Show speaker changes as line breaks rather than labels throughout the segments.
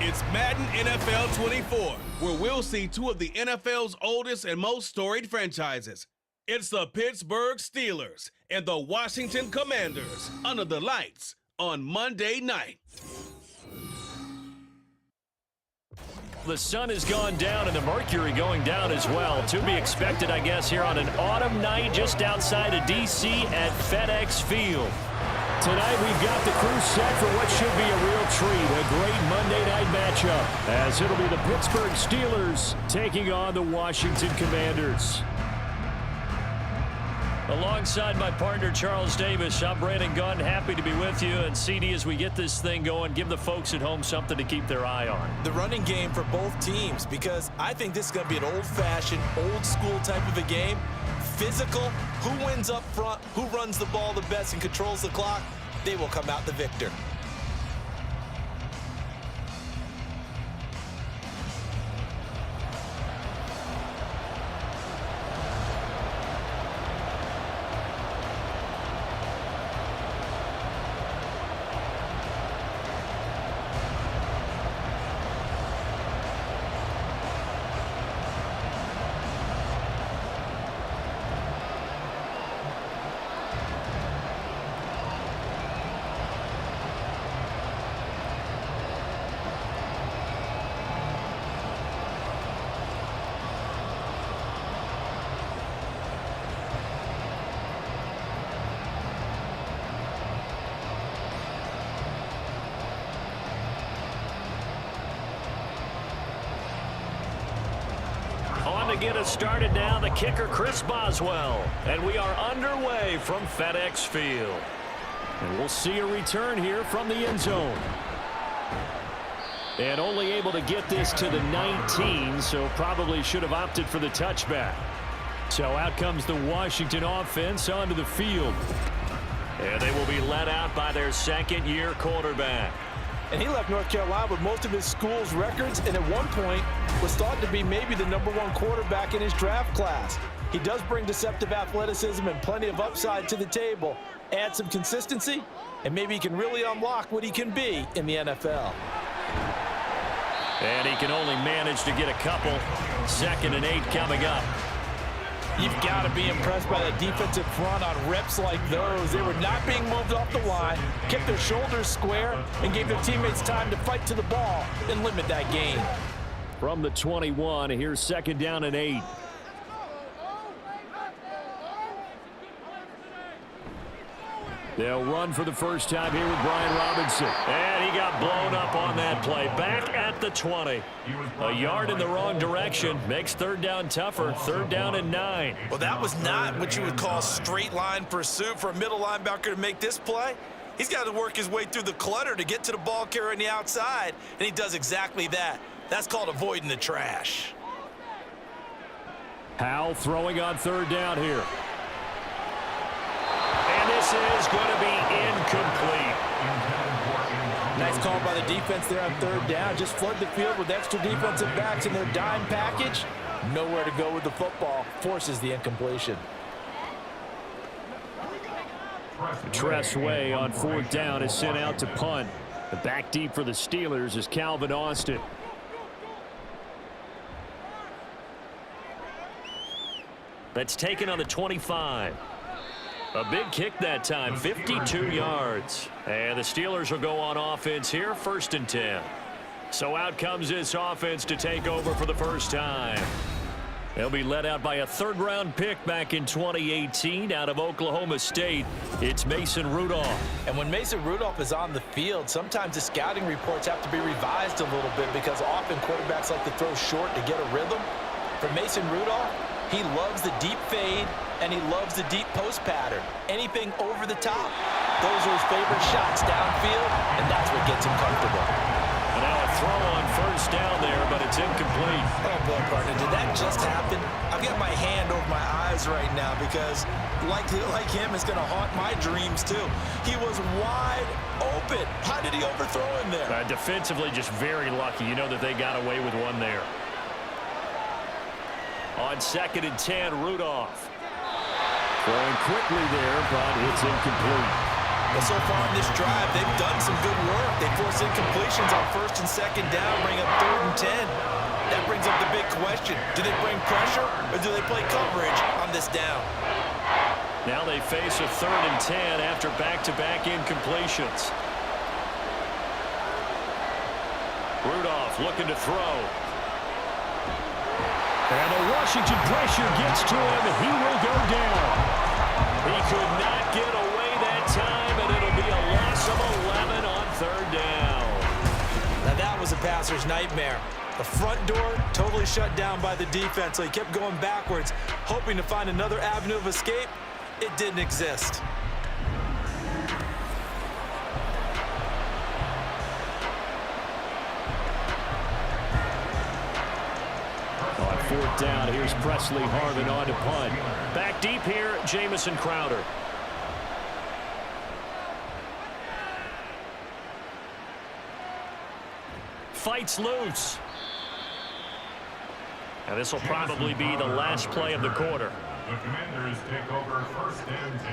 It's Madden NFL 24, where we'll see two of the NFL's oldest and most storied franchises. It's the Pittsburgh Steelers and the Washington Commanders under the lights on Monday night.
The sun has gone down and the mercury going down as well. To be expected, I guess, here on an autumn night just outside of D.C. at FedEx Field. Tonight, we've got the crew set for what should be a real treat, a great Monday night matchup, as it'll be the Pittsburgh Steelers taking on the Washington Commanders. Alongside my partner, Charles Davis, I'm Brandon Gunn, happy to be with you. And CD, as we get this thing going, give the folks at home something to keep their eye on.
The running game for both teams, because I think this is going to be an old-fashioned, old-school type of a game. Physical, who wins up front, who runs the ball the best and controls the clock, they will come out the victor.
To get us started now, the kicker Chris Boswell, and we are underway from FedEx Field, and we'll see a return here from the end zone, and only able to get this to the 19, so probably should have opted for the touchback. So out comes the Washington offense onto the field, and they will be led out by their second-year quarterback.
And he left North Carolina with most of his school's records, and at one point was thought to be maybe the #1 quarterback in his draft class. He does bring deceptive athleticism and plenty of upside to the table. Add some consistency, and maybe he can really unlock what he can be in the NFL.
And he can only manage to get a couple. 2nd and 8 coming up.
You've got to be impressed by the defensive front on reps like those. They were not being moved off the line, kept their shoulders square, and gave their teammates time to fight to the ball and limit that gain.
From the 21, here's 2nd down and 8. They'll run for the first time here with Brian Robinson. And he got blown up on that play. Back at the 20. A yard in the wrong direction. Makes 3rd down tougher. 3rd down and 9.
Well, that was not what you would call straight line pursuit for a middle linebacker to make this play. He's got to work his way through the clutter to get to the ball carrier on the outside, and he does exactly that. That's called avoiding the trash.
Howell throwing on 3rd down here. And this is going to be incomplete.
Nice call by the defense there on 3rd down. Just flood the field with extra defensive backs in their dime package. Nowhere to go with the football. Forces the incompletion.
Tressway on 4th down is sent out to punt. The back deep for the Steelers is Calvin Austin. That's taken on the 25. A big kick that time, 52 yards. And the Steelers will go on offense here, 1st and 10. So out comes this offense to take over for the first time. They'll be led out by a 3rd-round pick back in 2018 out of Oklahoma State. It's Mason Rudolph.
And when Mason Rudolph is on the field, sometimes the scouting reports have to be revised a little bit because often quarterbacks like to throw short to get a rhythm. For Mason Rudolph, he loves the deep fade, and he loves the deep post pattern. Anything over the top, those are his favorite shots downfield, and that's what gets him comfortable.
And now a throw on 1st down there, but it's incomplete.
Oh, boy, partner, did that just happen? I've got my hand over my eyes right now because, like him, it's going to haunt my dreams, too. He was wide open. How did he overthrow him there?
Defensively, just very lucky. You know that they got away with one there. On 2nd and 10, Rudolph. Throwing quickly there, but it's incomplete.
But so far in this drive, they've done some good work. They force incompletions on first and second down, bring up 3rd and 10. That brings up the big question. Do they bring pressure or do they play coverage on this down?
Now they face a 3rd and 10 after back-to-back incompletions. Rudolph looking to throw.
And the Washington pressure gets to him, and he will go down.
He could not get away that time, and it'll be a loss of 11 on 3rd down.
Now that was a passer's nightmare. The front door totally shut down by the defense, so he kept going backwards, hoping to find another avenue of escape. It didn't exist.
On 4th down, here's Presley Harvin on to punt.
Back deep here, Jamison Crowder. Fights loose. And this will probably be the last play of the quarter.
The Commanders take over 1st and 10.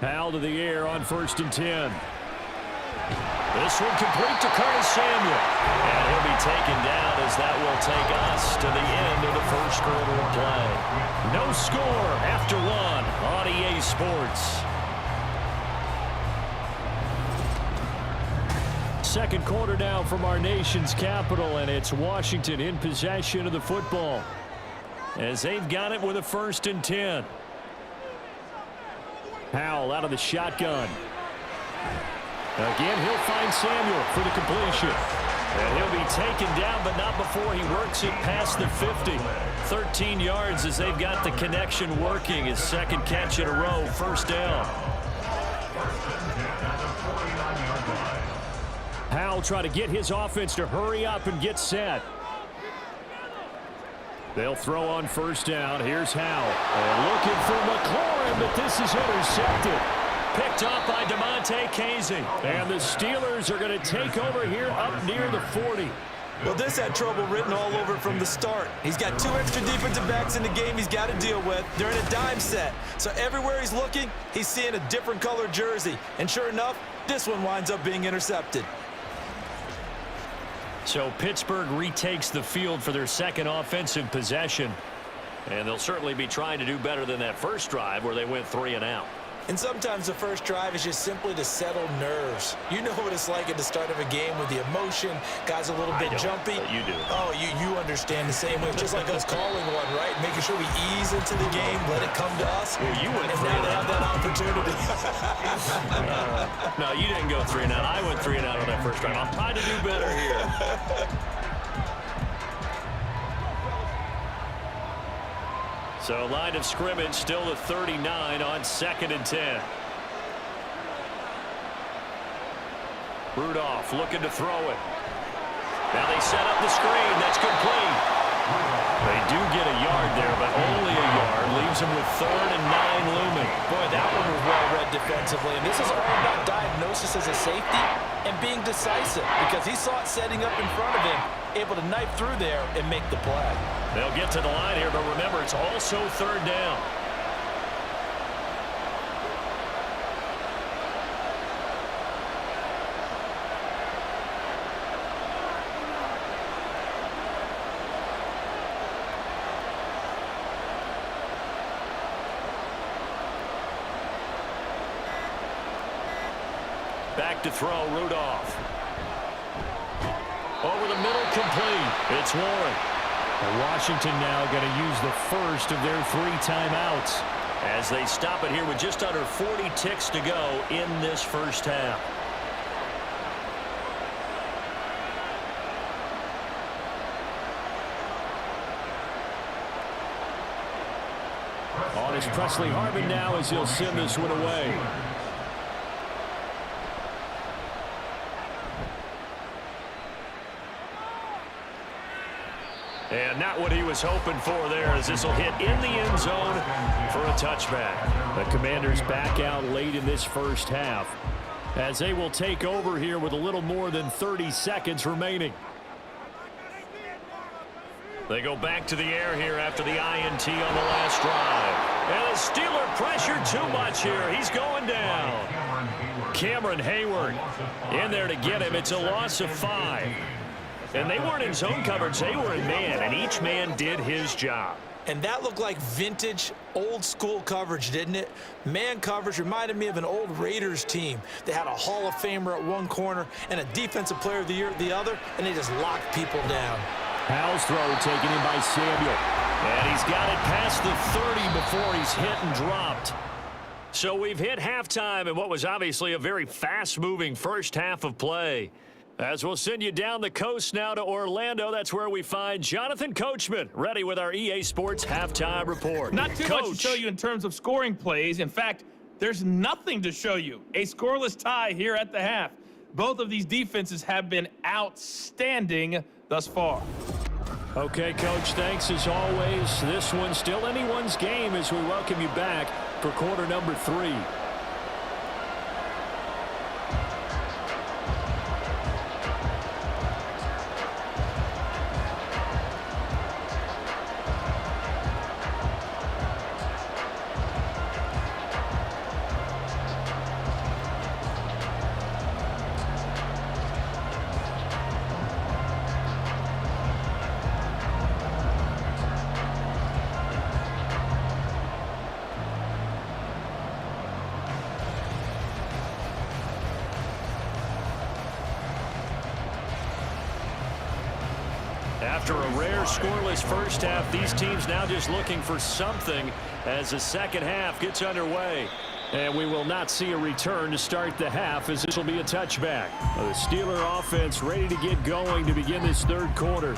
Howell to the air on 1st and 10.
This one complete to Curtis Samuel. And he'll be taken down as that will take us to the end of the 1st quarter of play.
No score after 1 on EA Sports. 2nd quarter now from our nation's capital, and it's Washington in possession of the football as they've got it with a 1st and 10. Howell out of the shotgun. Again, he'll find Samuel for the completion.
And he'll be taken down, but not before he works it past the 50. 13 yards as they've got the connection working. His 2nd catch in a row, 1st down.
Howell try to get his offense to hurry up and get set. They'll throw on 1st down. Here's Howell. And looking for McLaurin, but this is intercepted.
Picked up by DeMonte Casey.
And the Steelers are going to take over here up near the 40.
Well, this had trouble written all over from the start. He's got 2 extra defensive backs in the game he's got to deal with. They're in a dime set. So everywhere he's looking, he's seeing a different color jersey. And sure enough, this one winds up being intercepted.
So Pittsburgh retakes the field for their 2nd offensive possession. And they'll certainly be trying to do better than that first drive where they went 3 and out.
And sometimes the first drive is just simply to settle nerves. You know what it's like at the start of a game with the emotion. Guys a little bit jumpy.
But you do.
Oh, you understand the same way. Just like us calling one, right? Making sure we ease into the game, let it come to us.
Well, you went
and
3
now
and
they
out.
have that opportunity.
No, you didn't go 3 and out. I went 3 and out on that first drive. I'm trying to do better here. So line of scrimmage still the 39 on 2nd and 10. Rudolph looking to throw it. Now they set up the screen. That's complete. They do get a yard there, but only a yard. Leaves them with 3rd and 9 looming.
Boy, that one was well read defensively. And this is all about diagnosis as a safety and being decisive because he saw it setting up in front of him, able to knife through there and make the play.
They'll get to the line here, but remember, it's also 3rd down. Back to throw, Rudolph. Over the middle, complete. It's Warren.
And Washington now going to use the first of their 3 timeouts.
As they stop it here with just under 40 ticks to go in this first half.
On is Presley Harvin now as he'll send this one away.
And not what he was hoping for there, as this will hit in the end zone for a touchback.
The Commanders back out late in this first half as they will take over here with a little more than 30 seconds remaining.
They go back to the air here after the INT on the last drive. And the Steeler pressure too much here. He's going down. Cameron Hayward in there to get him. It's a loss of 5. And they weren't in zone coverage. They were in man, and each man did his job.
And that looked like vintage, old-school coverage, didn't it? Man coverage reminded me of an old Raiders team. They had a Hall of Famer at one corner and a Defensive Player of the Year at the other, and they just locked people down.
Howell's throw taken in by Samuel.
And he's got it past the 30 before he's hit and dropped. So we've hit halftime in what was obviously a very fast-moving first half of play. As we'll send you down the coast now to Orlando, that's where we find Jonathan Coachman, ready with our EA Sports halftime report.
Not too much to show you in terms of scoring plays. In fact, there's nothing to show you. A scoreless tie here at the half. Both of these defenses have been outstanding thus far.
Okay, Coach, thanks as always. This one's still anyone's game as we welcome you back for quarter number 3.
After a rare scoreless first half, these teams now just looking for something as the second half gets underway.
And we will not see a return to start the half as this will be a touchback. The Steeler offense ready to get going to begin this third quarter.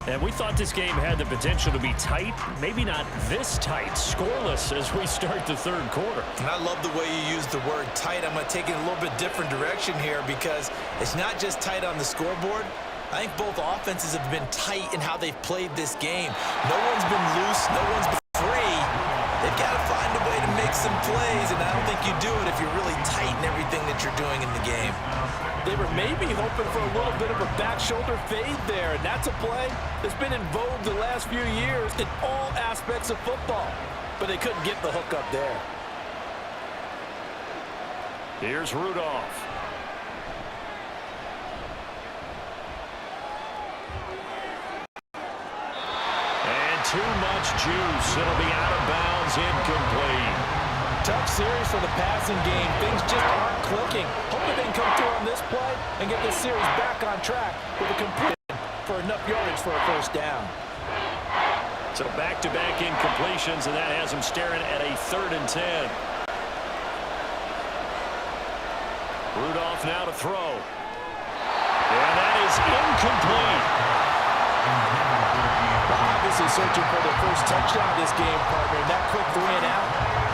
And we thought this game had the potential to be tight, maybe not this tight, scoreless as we start the third quarter.
And I love the way you use the word tight. I'm going to take it a little bit different direction here because it's not just tight on the scoreboard. I think both offenses have been tight in how they've played this game. No one's been loose. No one's been free. They've got to find a way to make some plays, and I don't think you do it if you're really tight in everything that you're doing in the game.
They were maybe hoping for a little bit of a back shoulder fade there, and that's a play that's been in vogue the last few years in all aspects of football. But they couldn't get the hook up there.
Here's Rudolph. Too much juice. It'll be out of bounds, incomplete.
Tough series for the passing game. Things just aren't clicking. Hopefully they can come through on this play and get this series back on track with a complete for enough yardage for a first down.
So back-to-back incompletions, and that has him staring at a 3rd and 10. Rudolph now to throw. And that is incomplete.
Obviously searching for their first touchdown this game, partner. That quick 3 and out,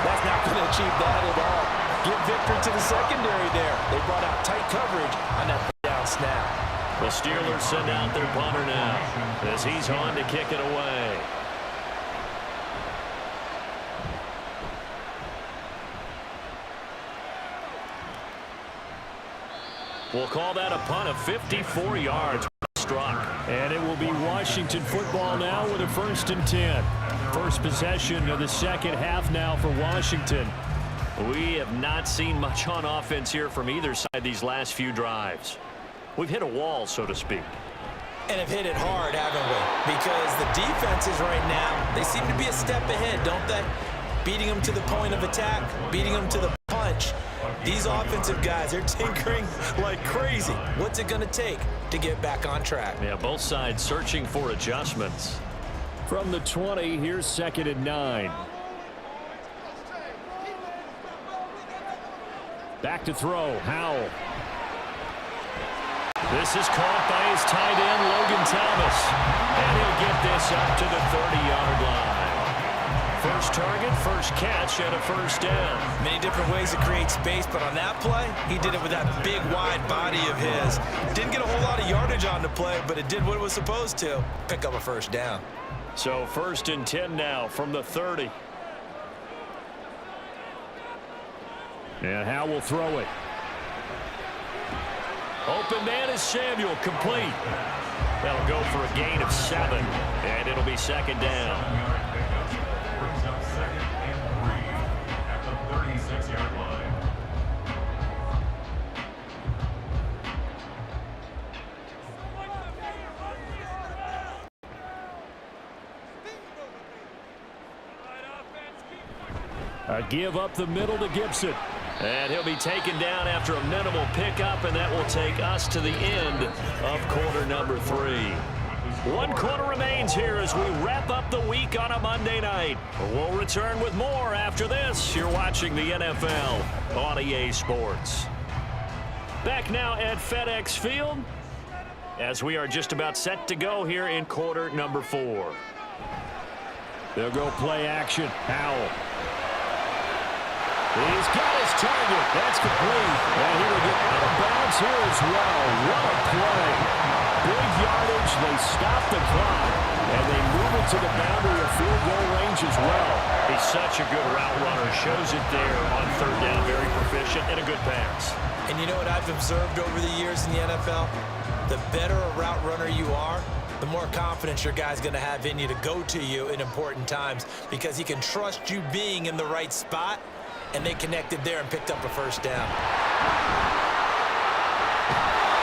that's not going to achieve that at all. Give victory to the secondary there. They brought out tight coverage on that down snap.
The Steelers send out their punter now as he's on to kick it away. We'll call that a punt of 54 yards.
And it will be Washington football now with a 1st and 10. First possession of the second half now for Washington.
We have not seen much on offense here from either side these last few drives. We've hit a wall, so to speak.
And have hit it hard, haven't we? Because the defenses right now, they seem to be a step ahead, don't they? Beating them to the point of attack, beating them to the punch. These offensive guys, they're tinkering like crazy. What's it going to take to get back on track?
Yeah, both sides searching for adjustments.
From the 20, here's 2nd and 9. Back to throw, Howell.
This is caught by his tight end, Logan Thomas. And he'll get this up to the 30-yard line. First target, first catch, and a first down.
Many different ways to create space, but on that play, he did it with that big, wide body of his. Didn't get a whole lot of yardage on the play, but it did what it was supposed to. Pick up a first down.
So 1st and 10 now from the 30.
And Howell will throw it.
Open man is Samuel, complete. That'll go for a gain of 7, and it'll be 2nd down.
A give up the middle to Gibson.
And he'll be taken down after a minimal pickup, and that will take us to the end of quarter number 3. 1 quarter remains here as we wrap up the week on a Monday night. We'll return with more after this. You're watching the NFL on EA Sports. Back now at FedEx Field as we are just about set to go here in quarter number 4.
They'll go play action. Howell. He's got his target. That's complete. And he will get out of bounds here as well. What a play. Big yardage. They stop the clock. And they move it to the boundary of field goal range as well.
He's such a good route runner. Shows it there on 3rd down. Very proficient and a good pass.
And you know what I've observed over the years in the NFL? The better a route runner you are, the more confidence your guy's going to have in you to go to you in important times because he can trust you being in the right spot, and they connected there and picked up a 1st down.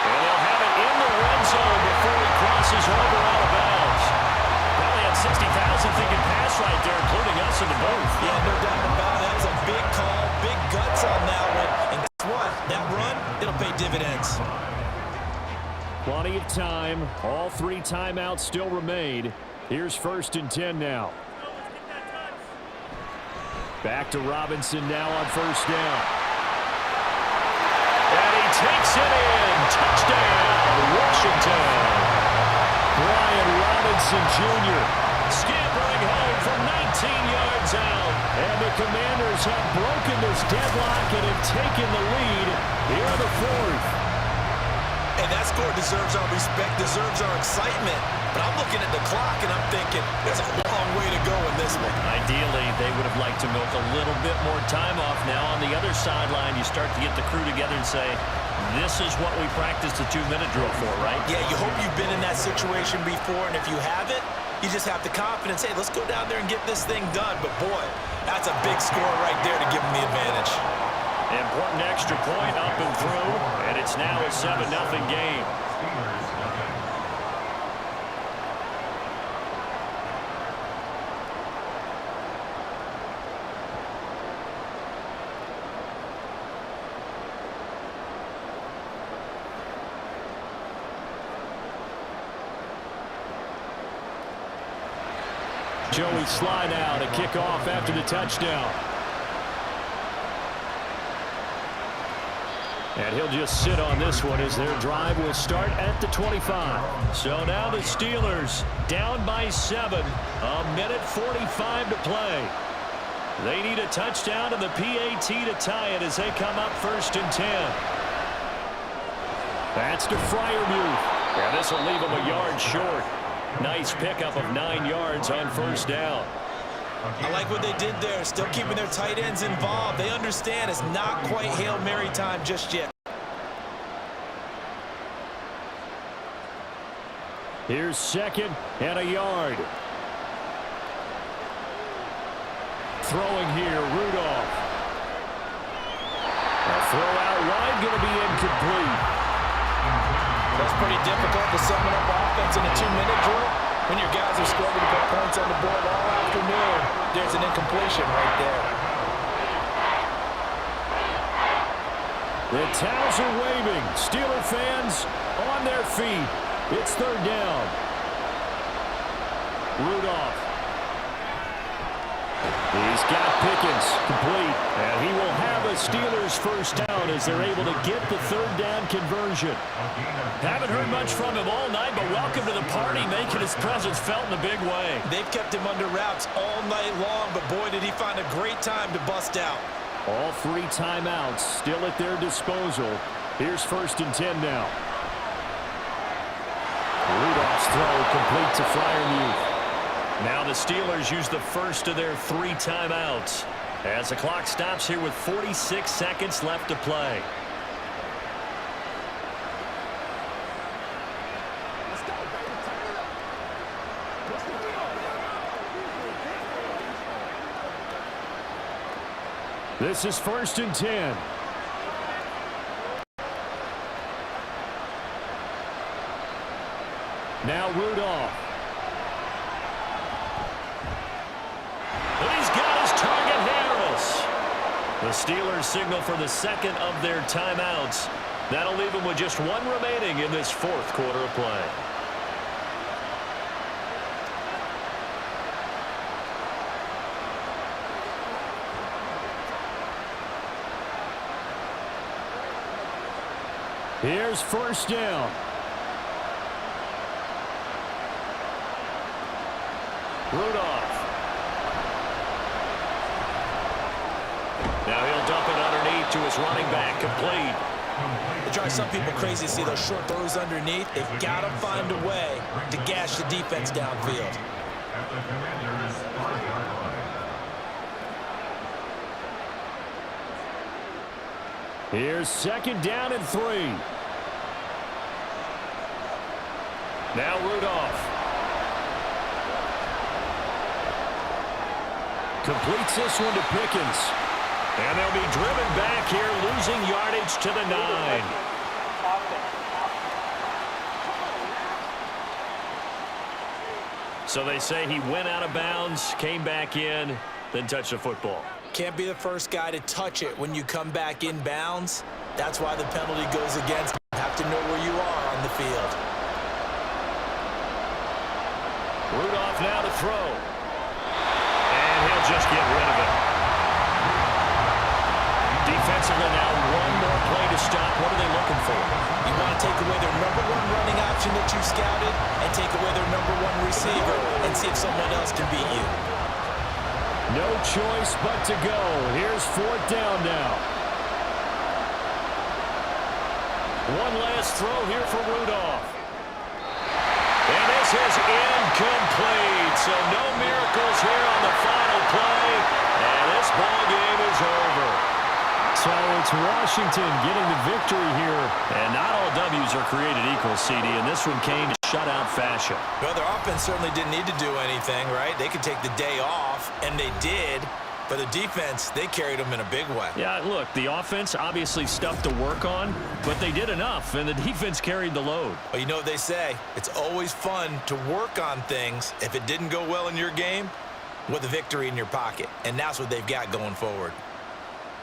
And they'll have it in the red zone before he crosses over out of bounds. Probably had 60,000 thinking pass right there, including us in the booth.
Yeah, no doubt about it. That's a big call, big guts on that one. And guess what? That run, it'll pay dividends.
Plenty of time. All 3 timeouts still remain. Here's 1st and 10 now. Back to Robinson now on 1st down.
And he takes it in. Touchdown, Washington.
Brian Robinson Jr.
scampering home from 19 yards out.
And the Commanders have broken this deadlock and have taken the lead here in the 4th.
And that score deserves our respect, deserves our excitement. But I'm looking at the clock, and I'm thinking there's a long way to go in this one.
Ideally, they would have liked to milk a little bit more time off. Now on the other sideline, you start to get the crew together and say, this is what we practiced the 2-minute drill for, right?
Yeah, you hope you've been in that situation before, and if you haven't, you just have the confidence, hey, let's go down there and get this thing done. But, boy, that's a big score right there to give them the advantage.
Important extra point up and through, and it's now a 7-0 game.
Joey Sly now to kick off after the touchdown. And he'll just sit on this one as their drive will start at the 25.
So now the Steelers down by 7. 1:45 to play. They need a touchdown and the PAT to tie it as they come up 1st and 10.
That's to Freiermuth.
And this will leave them a yard short. Nice pickup of 9 yards on 1st down.
I like what they did there, still keeping their tight ends involved. They understand it's not quite Hail Mary time just yet.
Here's 2nd and a yard. Throwing here, Rudolph. A throw out wide, going to be incomplete.
That's pretty difficult to summon up offense in a 2-minute drill when your guys are struggling to put points on the board all afternoon. There's an incompletion right there.
The towels are waving. Steeler fans on their feet. It's 3rd down. Rudolph. He's got Pickens complete. And he will have a Steelers 1st down as they're able to get the 3rd down conversion.
Haven't heard much from him all night, but welcome to the party, making his presence felt in a big way.
They've kept him under wraps all night long, but boy, did he find a great time to bust out.
All 3 timeouts still at their disposal. Here's 1st and 10 now. Rudolph's throw complete to Freiermuth.
Now the Steelers use the first of their 3 timeouts as the clock stops here with 46 seconds left to play.
This is 1st and 10. Now Rudolph.
And he's got his target, Harris. The Steelers signal for the second of their timeouts. That'll leave them with just one remaining in this fourth quarter of play.
Here's first down.
Rudolph. Now he'll dump it underneath to his running back, complete.
It drives some people crazy to see those short throws underneath. They've got to find a way to gash the defense downfield.
At the Commanders' 5-yard line.
Here's second down and 3.
Now Rudolph.
Completes this one to Pickens.
And they'll be driven back here, losing yardage to the 9. So they say he went out of bounds, came back in, then touched the football.
Can't be the first guy to touch it when you come back in bounds. That's why the penalty goes against. You have to know where you are on the field.
Rudolph now to throw. And he'll just get rid of it. Defensively now, one more play to stop. What are they looking for?
You want to take away their #1 running option that you scouted and take away their #1 receiver and see if someone else can beat you.
No choice but to go. Here's fourth down now.
One last throw here for Rudolph. And this is incomplete. So no miracles here on the final play. And this ball game is over.
So it's Washington getting the victory here.
And not all W's are created equal, CD, and this one came to shutout fashion.
Well, their offense certainly didn't need to do anything, right? They could take the day off, and they did. But the defense, they carried them in a big way.
Yeah, look, the offense obviously stuff to work on, but they did enough, and the defense carried the load.
Well, you know what they say. It's always fun to work on things if it didn't go well in your game with a victory in your pocket. And that's what they've got going forward.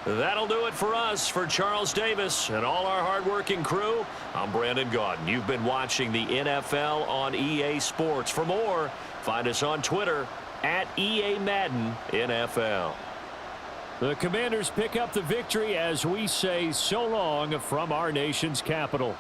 That'll do it for us. For Charles Davis and all our hardworking crew, I'm Brandon Gaudin. You've been watching the NFL on EA Sports. For more, find us on Twitter at EA Madden NFL.
The Commanders pick up the victory as we say so long from our nation's capital.